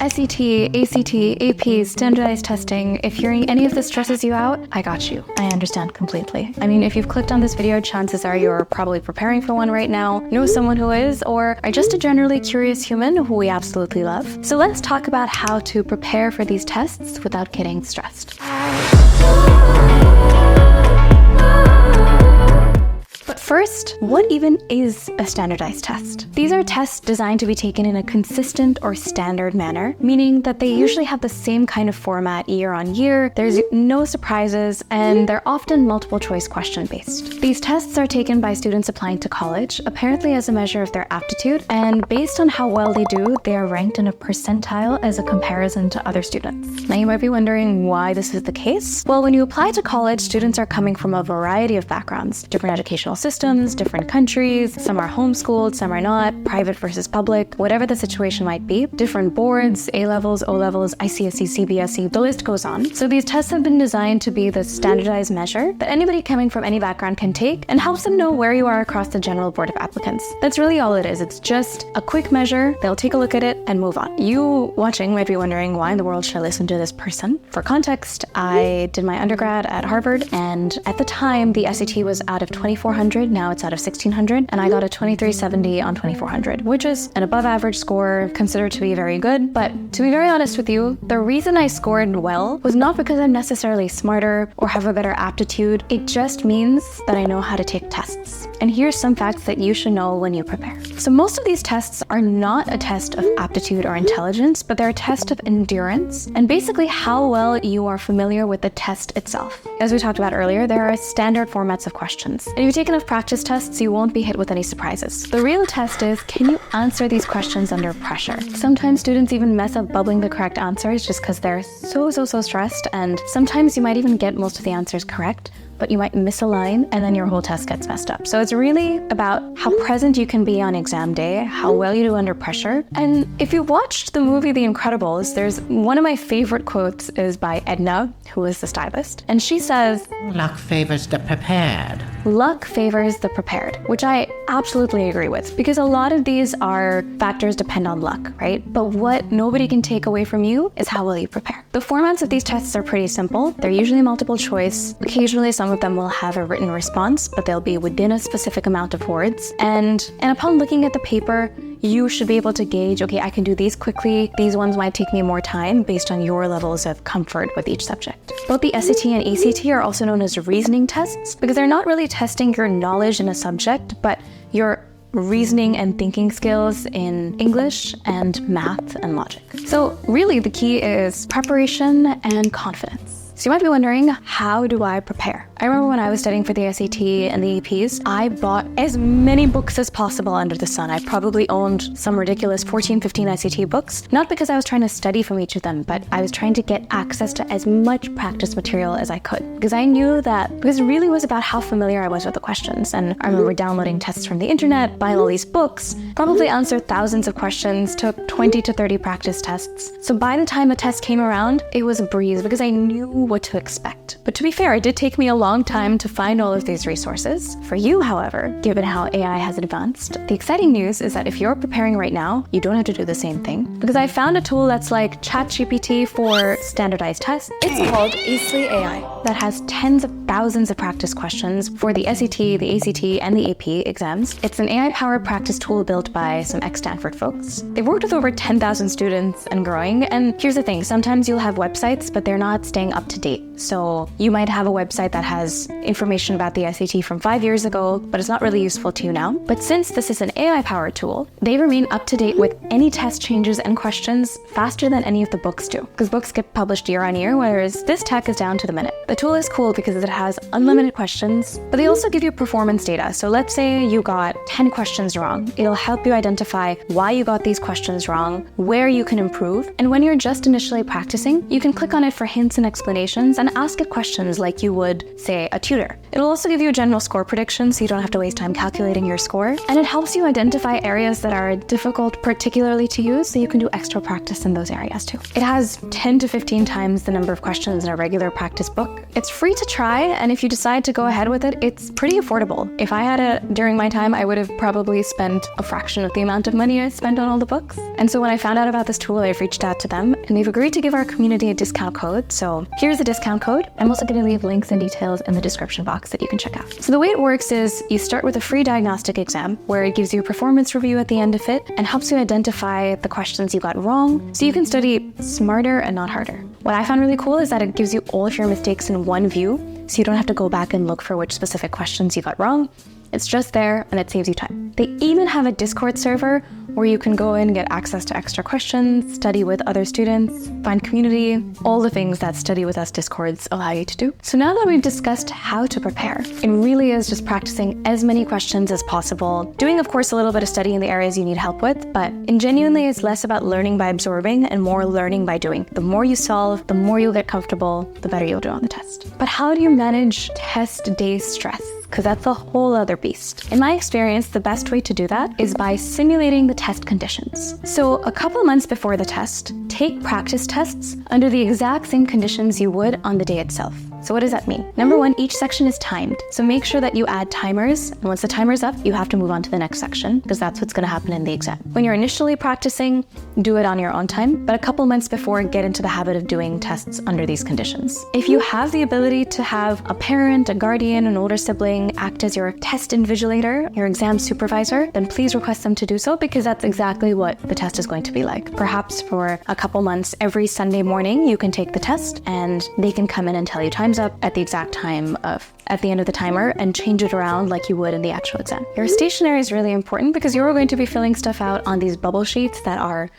SAT, ACT, AP, standardized testing, if hearing any of this stresses you out, I got you. I understand completely. I mean, if you've clicked on this video, chances are you're probably preparing for one right now, know someone who is, or are just a generally curious human who we absolutely love. So let's talk about how to prepare for these tests without getting stressed. But first, what even is a standardized test? These are tests designed to be taken in a consistent or standard manner, meaning that they usually have the same kind of format year on year, there's no surprises, and they're often multiple choice question based. These tests are taken by students applying to college, apparently as a measure of their aptitude, and based on how well they do, they are ranked in a percentile as a comparison to other students. Now you might be wondering why this is the case. Well, when you apply to college, students are coming from a variety of backgrounds, different educational systems, different countries, some are homeschooled, some are not, private versus public, whatever the situation might be, different boards, A-levels, O-levels, ICSE, CBSE, the list goes on. So these tests have been designed to be the standardized measure that anybody coming from any background can take and helps them know where you are across the general board of applicants. That's really all it is. It's just a quick measure, they'll take a look at it and move on. You watching might be wondering, why in the world should I listen to this person? For context, I did my undergrad at Harvard, and at the time the SAT was out of 2,400, now it's out of 1,600, and I got a 2370 on 2,400, which is an above average score, considered to be very good. But to be very honest with you, the reason I scored well was not because I'm necessarily smarter or have a better aptitude. It just means that I know how to take tests. And here's some facts that you should know when you prepare. So most of these tests are not a test of aptitude or intelligence, but they're a test of endurance and basically how well you are familiar with the test itself. As we talked about earlier, there are standard formats of questions. And if you take enough practice tests, you won't be hit with any surprises. The real test is, can you answer these questions under pressure? Sometimes students even mess up bubbling the correct answers just because they're so stressed, and sometimes you might even get most of the answers correct, but you might miss a line and then your whole test gets messed up. So it's really about how present you can be on exam day, how well you do under pressure. And if you watched the movie The Incredibles, there's one of my favorite quotes is by Edna, who is the stylist. And she says, "Luck favors the prepared." Luck favors the prepared, which I absolutely agree with, because a lot of these are factors depend on luck, right? But what nobody can take away from you is how well you prepare. The formats of these tests are pretty simple. They're usually multiple choice. Occasionally, some of them will have a written response, but they'll be within a specific amount of words. And upon looking at the paper, you should be able to gauge, okay, I can do these quickly. These ones might take me more time based on your levels of comfort with each subject. Both the SAT and ACT are also known as reasoning tests because they're not really testing your knowledge in a subject, but your reasoning and thinking skills in English and math and logic. So really the key is preparation and confidence. So you might be wondering, how do I prepare? I remember when I was studying for the SAT and the APs, I bought as many books as possible under the sun. I probably owned some ridiculous 14, 15 SAT books, not because I was trying to study from each of them, but I was trying to get access to as much practice material as I could. Because I knew that, because it really was about how familiar I was with the questions. And I remember downloading tests from the internet, buying all these books, probably answered thousands of questions, took 20 to 30 practice tests. So by the time the test came around, it was a breeze because I knew what to expect. But to be fair, it did take me a long time to find all of these resources. For you, however, given how AI has advanced, the exciting news is that if you're preparing right now, you don't have to do the same thing. Because I found a tool that's like ChatGPT for standardized tests. It's called Easily AI that has tens of thousands of practice questions for the SAT, the ACT, and the AP exams. It's an AI-powered practice tool built by some ex-Stanford folks. They've worked with over 10,000 students and growing. And here's the thing, sometimes you'll have websites, but they're not staying up to date. So you might have a website that has information about the SAT from 5 years ago, but it's not really useful to you now. But since this is an AI-powered tool, they remain up to date with any test changes and questions faster than any of the books do, because books get published year on year, whereas this tech is down to the minute. The tool is cool because it has unlimited questions, but they also give you performance data. So let's say you got 10 questions wrong. It'll help you identify why you got these questions wrong, where you can improve, and when you're just initially practicing, you can click on it for hints and explanations and ask it questions like you would, say, a tutor. It'll also give you a general score prediction so you don't have to waste time calculating your score, and it helps you identify areas that are difficult particularly to you so you can do extra practice in those areas too. It has 10 to 15 times the number of questions in a regular practice book. It's free to try, and if you decide to go ahead with it, it's pretty affordable. If I had it during my time, I would have probably spent a fraction of the amount of money I spent on all the books. And so when I found out about this tool, I've reached out to them, and they've agreed to give our community a discount code. So here's the discount code. I'm also going to leave links and details in the description box that you can check out. So the way it works is you start with a free diagnostic exam where it gives you a performance review at the end of it and helps you identify the questions you got wrong so you can study smarter and not harder. What I found really cool is that it gives you all of your mistakes in one view, so you don't have to go back and look for which specific questions you got wrong. It's just there and it saves you time. They even have a Discord server where you can go in and get access to extra questions, study with other students, find community, all the things that Study With Us Discords allow you to do. So now that we've discussed how to prepare, it really is just practicing as many questions as possible, doing of course a little bit of study in the areas you need help with, but genuinely it's less about learning by absorbing and more learning by doing. The more you solve, the more you'll get comfortable, the better you'll do on the test. But how do you manage test day stress? Because that's a whole other beast. In my experience, the best way to do that is by simulating the test conditions. So a couple months before the test, take practice tests under the exact same conditions you would on the day itself. So what does that mean? Number one, each section is timed. So make sure that you add timers. And once the timer's up, you have to move on to the next section because that's what's going to happen in the exam. When you're initially practicing, do it on your own time. But a couple months before, get into the habit of doing tests under these conditions. If you have the ability to have a parent, a guardian, an older sibling act as your test invigilator, your exam supervisor, then please request them to do so because that's exactly what the test is going to be like. Perhaps for a couple months, every Sunday morning, you can take the test and they can come in and tell you time's up at the exact time at the end of the timer and change it around like you would in the actual exam. Your stationery is really important because you're going to be filling stuff out on these bubble sheets that are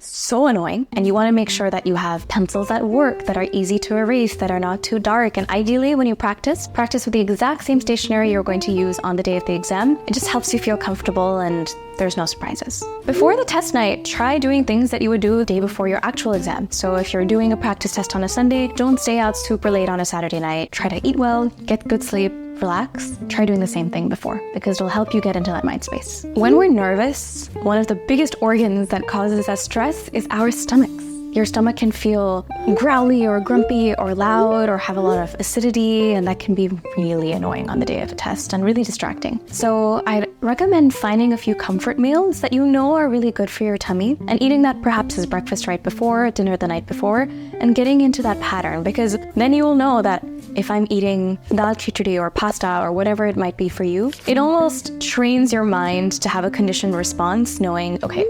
so annoying, and you want to make sure that you have pencils that work, that are easy to erase, that are not too dark. And ideally, when you practice with the exact same stationery you're going to use on the day of the exam. It just helps you feel comfortable and there's no surprises. Before the test night, try doing things that you would do the day before your actual exam. So if you're doing a practice test on a Sunday, don't stay out super late on a Saturday night. Try to eat well, get good sleep, relax. Try doing the same thing before because it'll help you get into that mind space. When we're nervous, one of the biggest organs that causes us stress is our stomachs. Your stomach can feel growly or grumpy or loud or have a lot of acidity, and that can be really annoying on the day of a test and really distracting. So I'd recommend finding a few comfort meals that you know are really good for your tummy and eating that perhaps as breakfast right before, dinner the night before, and getting into that pattern because then you will know that if I'm eating dal khichdi or pasta or whatever it might be for you, it almost trains your mind to have a conditioned response knowing, okay,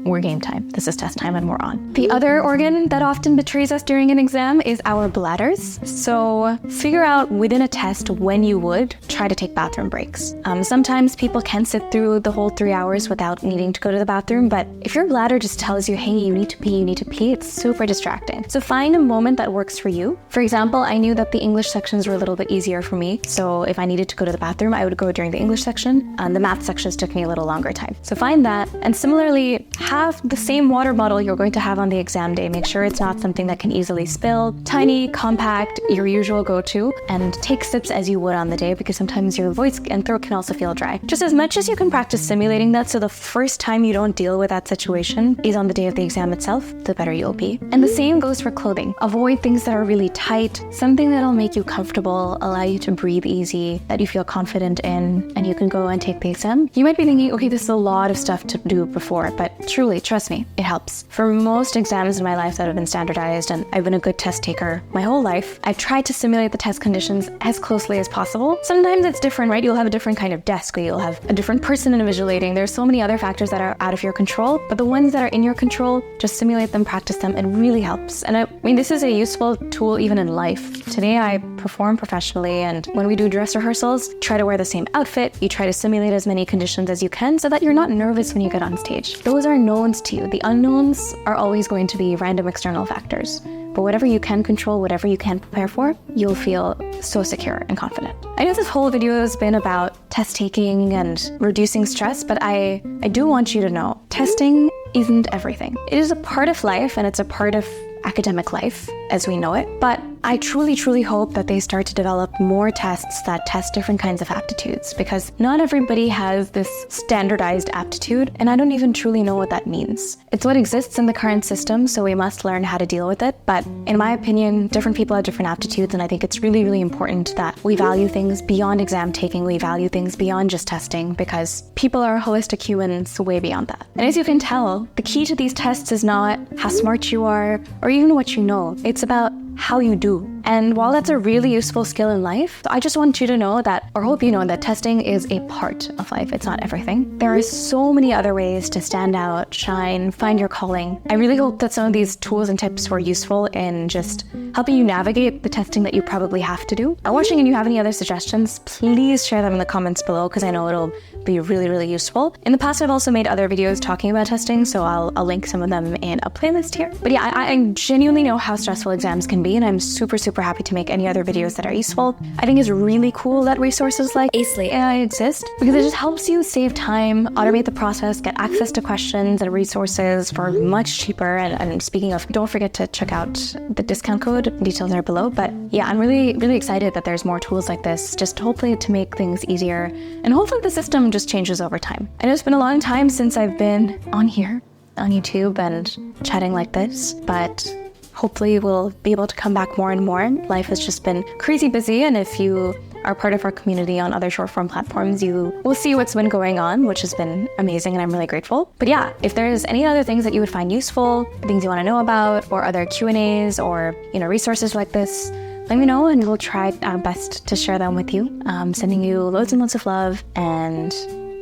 we're game time. This is test time and we're on. The other organ that often betrays us during an exam is our bladders. So figure out within a test when you would try to take bathroom breaks. Sometimes people can sit through the whole 3 hours without needing to go to the bathroom, but if your bladder just tells you, hey, you need to pee, it's super distracting. So find a moment that works for you. For example, I knew that the English sections were a little bit easier for me. So if I needed to go to the bathroom, I would go during the English section. The math sections took me a little longer time. So find that. And similarly, have the same water bottle you're going to have on the exam day. Make sure it's not something that can easily spill. Tiny, compact, your usual go-to, and take sips as you would on the day because sometimes your voice and throat can also feel dry. Just as much as you can practice simulating that so the first time you don't deal with that situation is on the day of the exam itself, the better you'll be. And the same goes for clothing. Avoid things that are really tight, something that'll make you comfortable, allow you to breathe easy, that you feel confident in, and you can go and take the exam. You might be thinking, okay, this is a lot of stuff to do before, but truly, trust me, it helps. For most exams in my life that have been standardized, and I've been a good test taker my whole life, I've tried to simulate the test conditions as closely as possible. Sometimes it's different, right? You'll have a different kind of desk, or you'll have a different person invigilating. There's so many other factors that are out of your control, but the ones that are in your control, just simulate them, practice them. It really helps. And I mean, this is a useful tool even in life. Today I perform professionally, and when we do dress rehearsals, try to wear the same outfit. You try to simulate as many conditions as you can so that you're not nervous when you get on stage. Those are knowns to you. The unknowns are always going to be random external factors. But whatever you can control, whatever you can prepare for, you'll feel so secure and confident. I know this whole video has been about test taking and reducing stress, but I do want you to know, testing isn't everything. It is a part of life and it's a part of academic life as we know it, but I truly, truly hope that they start to develop more tests that test different kinds of aptitudes, because not everybody has this standardized aptitude, and I don't even truly know what that means. It's what exists in the current system, so we must learn how to deal with it. But in my opinion, different people have different aptitudes, and I think it's really, really important that we value things beyond exam taking, we value things beyond just testing, because people are holistic humans way beyond that. And as you can tell, the key to these tests is not how smart you are or even what you know. It's about how you do. And while that's a really useful skill in life, I just want you to know that, or hope you know, that testing is a part of life. It's not everything. There are so many other ways to stand out, shine, find your calling. I really hope that some of these tools and tips were useful in just helping you navigate the testing that you probably have to do. Watching and you have any other suggestions, please share them in the comments below, because I know it'll be really, really useful. In the past, I've also made other videos talking about testing, so I'll link some of them in a playlist here. But yeah, I genuinely know how stressful exams can be, and I'm super, super happy to make any other videos that are useful. I think it's really cool that resources like Acely AI exist, because it just helps you save time, automate the process, get access to questions and resources for much cheaper. And speaking of, don't forget to check out the discount code. Details are below. But yeah, I'm really, really excited that there's more tools like this, just hopefully to make things easier. And hopefully the system just changes over time. I know it's been a long time since I've been on here, on YouTube, and chatting like this, but hopefully we'll be able to come back more and more. Life has just been crazy busy, and if you are part of our community on other short form platforms, you will see what's been going on, which has been amazing, and I'm really grateful. But yeah, if there's any other things that you would find useful, things you want to know about, or other Q&As, or resources like this, let me know, and we'll try our best to share them with you. Sending you loads and loads of love, and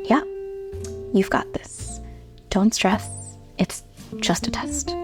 yeah, you've got this. Don't stress. It's just a test.